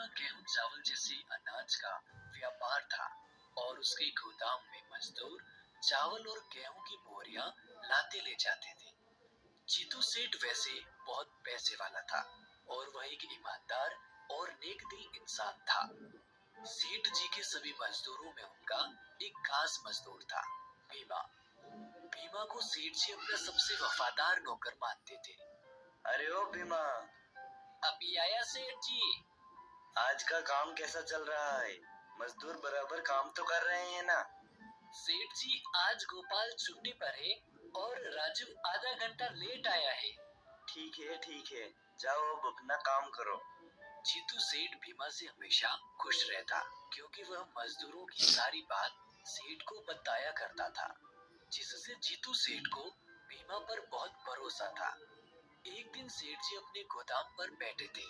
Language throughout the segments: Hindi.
का गेहूं चावल जैसे अनाज का व्यापार था और उसके गोदाम में मजदूर चावल और गेहूं की बोरियां लाते ले जाते थे। जीतू सेठ वैसे बहुत पैसे वाला था और वह एक ईमानदार और नेक दिल इंसान था। सेठ जी के सभी मजदूरों में उनका एक खास मजदूर था, भीमा। भीमा को सेठ जी अपना सबसे वफादार नौकर मानते थे। अरे ओ भीमा, अभी आया सेठ जी। आज का काम कैसा चल रहा है? मजदूर बराबर काम तो कर रहे हैं ना? सेठ जी आज गोपाल छुट्टी पर है और राजू आधा घंटा लेट आया है। ठीक है, जाओ अब अपना काम करो। जीतू सेठ भीमा से हमेशा खुश रहता क्योंकि वह मजदूरों की सारी बात सेठ को बताया करता था, जिससे जीतू सेठ को भीमा पर बहुत भरोसा था। एक दिन सेठ जी अपने गोदाम पर बैठे थे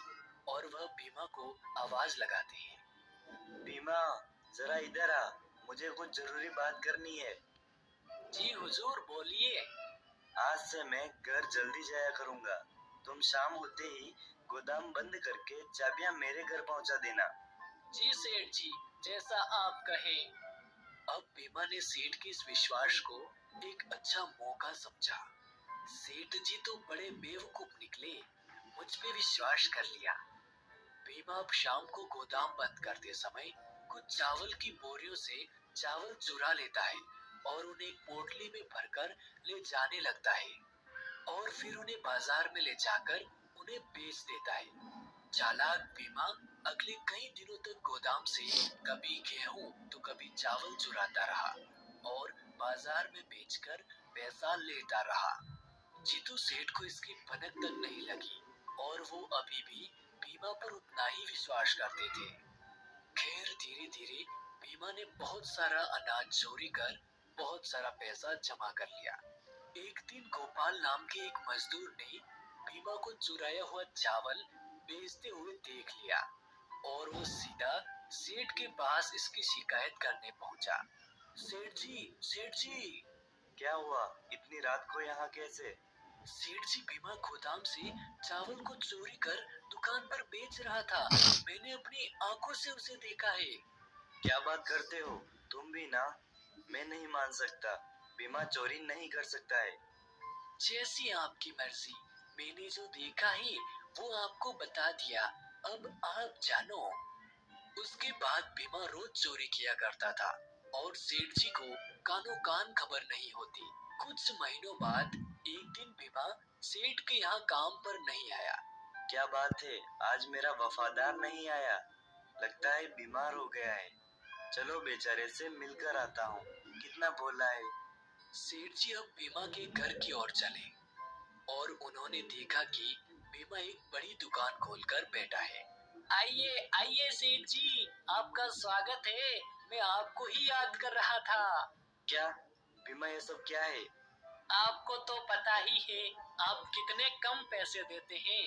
और वह भीमा को आवाज लगाते हैं। भीमा, जरा इधर आ, मुझे कुछ जरूरी बात करनी है। जी हुजूर, बोलिए। आज से मैं घर जल्दी जाया करूंगा। तुम शाम होते ही गोदाम बंद करके चाबियां मेरे घर पहुंचा देना। जी सेठ जी, जैसा आप कहें। अब भीमा ने सेठ के इस विश्वास को एक अच्छा मौका समझा। सेठ जी तो बड़े बेवकूफ निकले, मुझ पे विश्वास कर लिया। भीमा अब शाम को गोदाम बंद करते समय कुछ चावल की बोरियों से चावल चुरा लेता है और उन्हें एक पोटली में भरकर ले जाने लगता है और फिर उन्हें बाजार में ले जाकर उन्हें बेच देता है। चालाक भीमा अगले कई दिनों तक गोदाम से कभी गेहूं तो कभी चावल चुराता रहा और बाजार में बेचकर पैसा लेता रहा। जीतू सेठ को इसकी भनक तक नहीं लगी और वो अभी भी भीमा पर उतना ही विश्वास करते थे। खैर धीरे धीरे भीमा ने बहुत सारा अनाज चोरी कर बहुत सारा पैसा जमा कर लिया। एक दिन गोपाल नाम के एक मजदूर ने भीमा को चुराया हुआ चावल बेचते हुए देख लिया और वो सीधा सेठ के पास इसकी शिकायत करने पहुंचा। सेठ जी। क्या हुआ? इतनी रात को यहाँ कैसे? सेठ जी, भीमा गोदाम से चावल को चोरी कर दुकान पर बेच रहा था। मैंने अपनी आंखों से उसे देखा है। क्या बात करते हो? तुम भी ना? मैं नहीं मान सकता। भीमा चोरी नहीं कर सकता है। जैसी आपकी मर्जी। मैंने जो देखा है वो आपको बता दिया, अब आप जानो। उसके बाद भीमा रोज चोरी किया करता था और सेठ जी को कानो कान खबर नहीं होती। कुछ महीनों बाद एक दिन भीमा सेठ के यहाँ काम पर नहीं आया। क्या बात है, आज मेरा वफादार नहीं आया? लगता है बीमार हो गया है। चलो बेचारे से मिलकर आता हूँ। कितना बोला है? सेठ जी अब भीमा के घर की ओर चले और उन्होंने देखा कि भीमा एक बड़ी दुकान खोलकर बैठा है। आइए आइए सेठ जी, आपका स्वागत है। मैं आपको ही याद कर रहा था। क्या भीमा, ये सब क्या है? आपको तो पता ही है आप कितने कम पैसे देते हैं।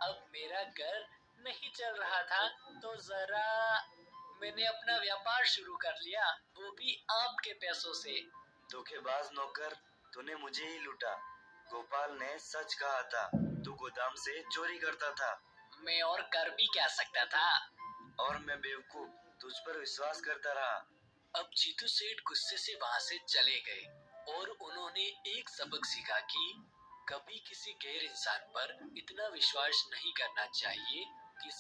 अब मेरा घर नहीं चल रहा था तो जरा मैंने अपना व्यापार शुरू कर लिया, वो भी आपके पैसों से। धोखेबाज नौकर, तूने मुझे ही लूटा। गोपाल ने सच कहा था, तू गोदाम से चोरी करता था। मैं और कर भी क्या सकता था। और मैं बेवकूफ तुझ पर विश्वास करता रहा। अब जीतू सेठ गुस्से से वहां से चले गए और उन्होंने एक सबक सीखा कि कभी किसी गैर इंसान पर इतना विश्वास नहीं करना चाहिए कि